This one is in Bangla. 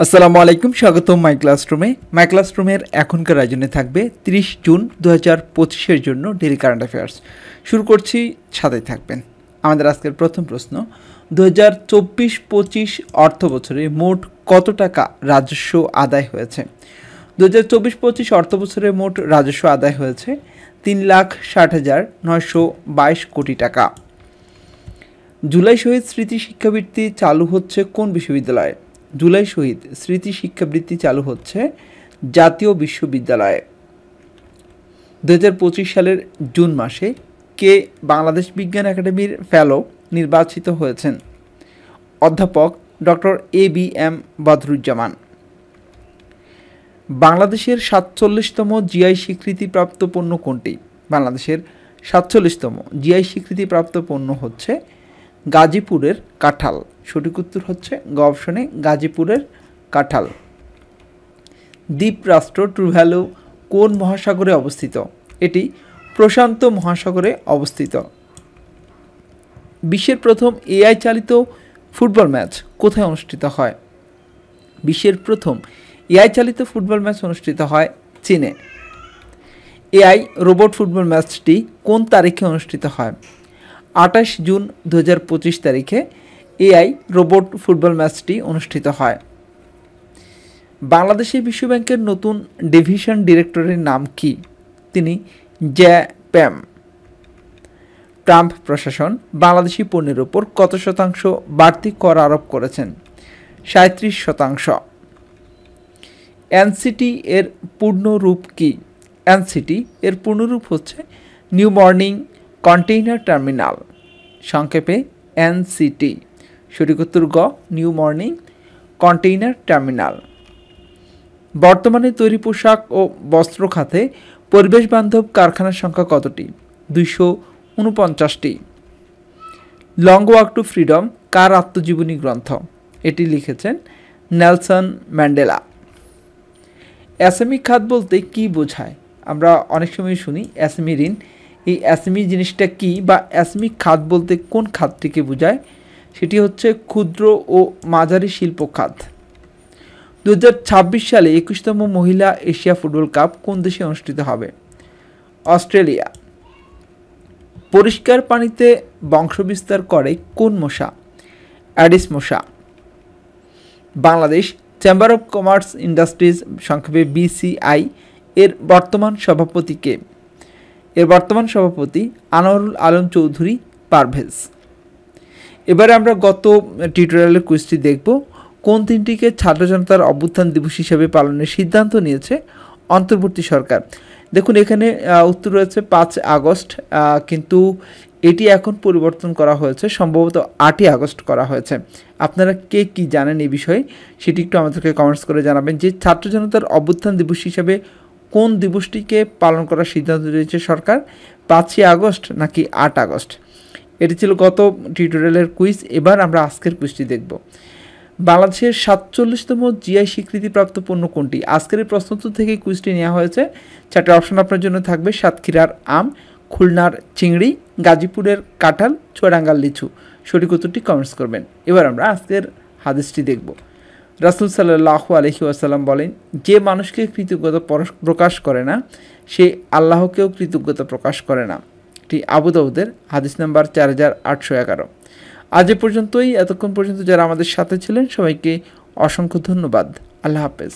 আসসালামু আলাইকুম, স্বাগতম মাই ক্লাসরুমে। মাই ক্লাসরুমের এখনকার আয়োজনে থাকবে 30 জুন 2025-এর জন্য ডেইলি কারেন্ট অ্যাফেয়ার্স। শুরু করছি, সাথেই থাকবেন। আমাদের আজকের প্রথম প্রশ্ন, 2024-25 অর্থ বছরে মোট কত টাকা রাজস্ব আদায় হয়েছে? 2024-25 অর্থ বছরে মোট রাজস্ব আদায় হয়েছে 3,60,922 কোটি টাকা। জুলাই শহীদ স্মৃতি শিক্ষাবৃত্তি চালু হচ্ছে কোন বিশ্ববিদ্যালয়ে? জুলাই শহীদ স্মৃতি শিক্ষাবৃত্তি চালু হচ্ছে জাতীয় বিশ্ববিদ্যালয়ে। 2025 সালের জুন মাসে কে বাংলাদেশ বিজ্ঞান একাডেমির ফেলো নির্বাচিত হয়েছেন? অধ্যাপক ডক্টর ABM বদরুজ্জামান। বাংলাদেশের 47তম জিআই স্বীকৃতিপ্রাপ্ত পণ্য কোনটি? বাংলাদেশের 47তম জিআই স্বীকৃতিপ্রাপ্ত পণ্য হচ্ছে গাজীপুরের কাঁঠাল। সঠিক উত্তর হচ্ছে গ অপশনে গাজীপুরের কাঁঠাল। দ্বীপরাষ্ট্র টুভালু কোন মহাসাগরে অবস্থিত? এটি প্রশান্ত মহাসাগরে অবস্থিত। বিশ্বের প্রথম এআই চালিত ফুটবল ম্যাচ কোথায় অনুষ্ঠিত হয়? বিশ্বের প্রথম এআই চালিত ফুটবল ম্যাচ অনুষ্ঠিত হয় চীনে। এআই রোবট ফুটবল ম্যাচটি কোন তারিখে অনুষ্ঠিত হয়? 28 জুন 2025 তারিখে এআই রোবট ফুটবল ম্যাচটি অনুষ্ঠিত হয়। বাংলাদেশে বিশ্বব্যাংকের নতুন ডিভিশন ডিরেক্টরের নাম কি? তিনি জ্যাপ্যাম। ট্রাম্প প্রশাসন বাংলাদেশি পণ্যের ওপর কত শতাংশ বাড়তি কর আরোপ করেছেন? 37%। এনসিটি এর পূর্ণরূপ কি? এনসিটি এর পূর্ণরূপ হচ্ছে নিউ মর্নিং কন্টেইনার টার্মিনাল, সংক্ষেপে এনসিটি। সঠিক উত্তর গ নিউ মর্নিং কন্টেইনার টার্মিনাল। বর্তমানে তৈরি পোশাক ও বস্ত্র খাতে পরিবেশ বান্ধব কারখানার সংখ্যা কতটি? 249টি। লং ওয়াক টু ফ্রিডম কার আত্মজীবনী গ্রন্থ? এটি লিখেছেন নেলসন ম্যান্ডেলা। অ্যাসেমি খাত বলতে কি বোঝায়? আমরা অনেক সময় শুনি অ্যাসেমি ঋণ। এই অ্যাসেমি জিনিসটা কি বা অ্যাসেমি খাত বলতে কোন খাতটিকে বোঝায়? সেটি হচ্ছে ক্ষুদ্র ও মাঝারি শিল্প খাত। 2026 সালে 21তম মহিলা এশিয়া ফুটবল কাপ কোন দেশে অনুষ্ঠিত হবে? অস্ট্রেলিয়া। পরিষ্কার পানিতে বংশবিস্তার করে কোন মশা? অ্যাডিস মশা। Bangladesh chamber of commerce industries, সংক্ষেপে BCI এর বর্তমান সভাপতি কে? এর বর্তমান সভাপতি আনোয়ারুল আলম চৌধুরী পারভেজ। এবারে আমরা গত টিউটোরিয়ালের কুইজটি দেখব। কোন দিনটিকে ছাত্র জনতার অভ্যুত্থান দিবস হিসেবে পালনের সিদ্ধান্ত নিয়েছে অন্তর্বর্তী সরকার? দেখুন, এখানে উত্তর রয়েছে 5 আগস্ট, কিন্তু এটি এখন পরিবর্তন করা হয়েছে, সম্ভবত 8ই আগস্ট করা হয়েছে। আপনারা কে কি জানেন এই বিষয়ে সেটি একটু আমাদেরকে কমেন্টস করে জানাবেন যে ছাত্র জনতার অভ্যুত্থান দিবস হিসেবে কোন দিবসটিকে পালন করার সিদ্ধান্ত নিয়েছে সরকার, 5ই আগস্ট নাকি 8 আগস্ট? এটি ছিল গত টিউটোরিয়ালের কুইজ। এবার আমরা আজকের কুইজটি দেখব। বাংলাদেশের 47তম জিআই স্বীকৃতিপ্রাপ্ত পণ্য কোনটি? আজকের এই প্রশ্নোত্তর থেকে কুইজটি নেওয়া হয়েছে। 4টি অপশন আপনার জন্য থাকবে: সাতক্ষীরার আম, খুলনার চিংড়ি, গাজীপুরের কাঁঠাল, চুয়াডাঙ্গার লিচু। সঠিক উত্তরটি কমেন্টস করবেন। এবার আমরা আজকের হাদিসটি দেখব। রাসূল সাল্লাল্লাহু আলাইহি ওয়াসাল্লাম বলেন, যে মানুষকে কৃতজ্ঞতা প্রকাশ করে না সে আল্লাহকেও কৃতজ্ঞতা প্রকাশ করে না। এটি আবু দাউদের হাদিস নাম্বার 4811। আজ এ পর্যন্তই। এতক্ষণ পর্যন্ত যারা আমাদের সাথে ছিলেন সবাইকে অসংখ্য ধন্যবাদ। আল্লাহ হাফেজ।